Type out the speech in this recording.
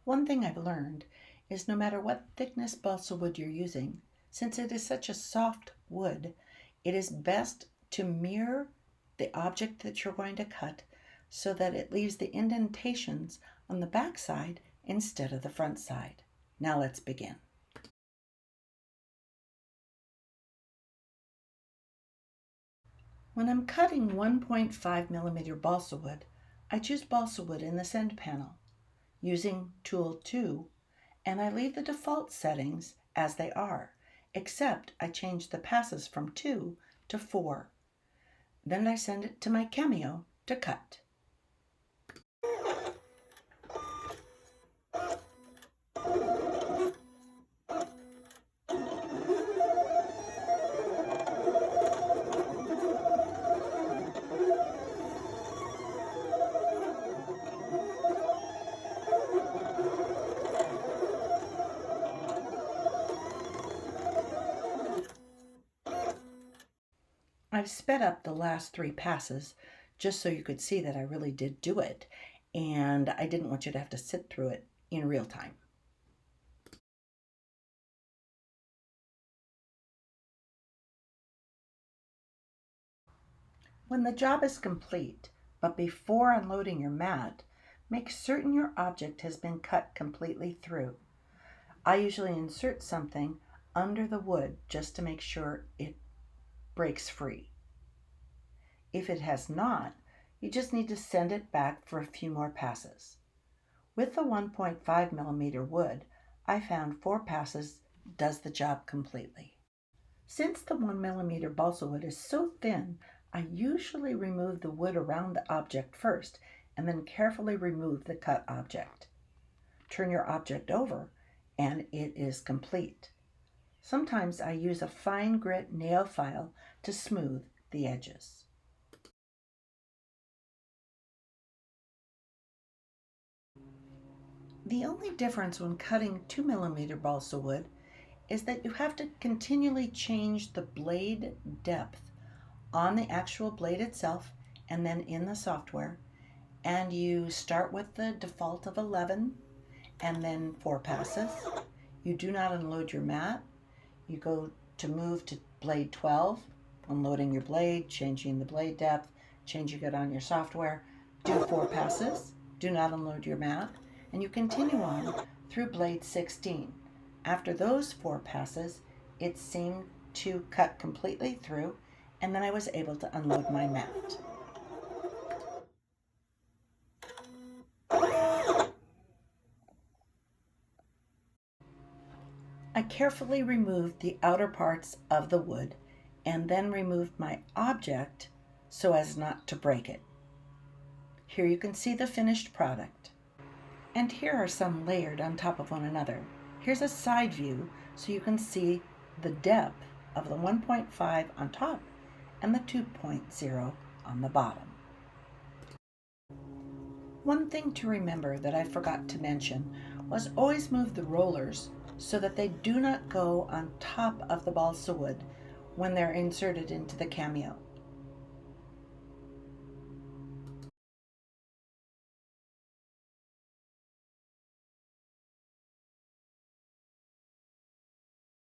One thing I've learned is no matter what thickness balsa wood you're using, since it is such a soft wood, it is best to mirror the object that you're going to cut so that it leaves the indentations on the back side instead of the front side. Now let's begin. When I'm cutting 1.5 millimeter balsa wood, I choose balsa wood in the send panel using tool 2, and I leave the default settings as they are, except I change the passes from 2 to 4. Then I send it to my Cameo to cut. I've sped up the last 3 passes just so you could see that I really did do it, and I didn't want you to have to sit through it in real time. When the job is complete, but before unloading your mat, make certain your object has been cut completely through. I usually insert something under the wood just to make sure it breaks free. If it has not, you just need to send it back for a few more passes. With the 1.5 millimeter wood, I found 4 passes does the job completely. Since the 1 millimeter balsa wood is so thin, I usually remove the wood around the object first and then carefully remove the cut object. Turn your object over and it is complete. Sometimes I use a fine grit nail file to smooth the edges. The only difference when cutting 2 millimeter balsa wood is that you have to continually change the blade depth on the actual blade itself and then in the software, and you start with the default of 11 and then 4 passes. You do not unload your mat. You go to move to blade 12, unloading your blade, changing the blade depth, changing it on your software. Do 4 passes, do not unload your mat, and you continue on through blade 16. After those 4 passes, it seemed to cut completely through, and then I was able to unload my mat. I carefully removed the outer parts of the wood and then removed my object so as not to break it. Here you can see the finished product. And here are some layered on top of one another. Here's a side view so you can see the depth of the 1.5 on top and the 2.0 on the bottom. One thing to remember that I forgot to mention was always move the rollers so that they do not go on top of the balsa wood when they're inserted into the Cameo.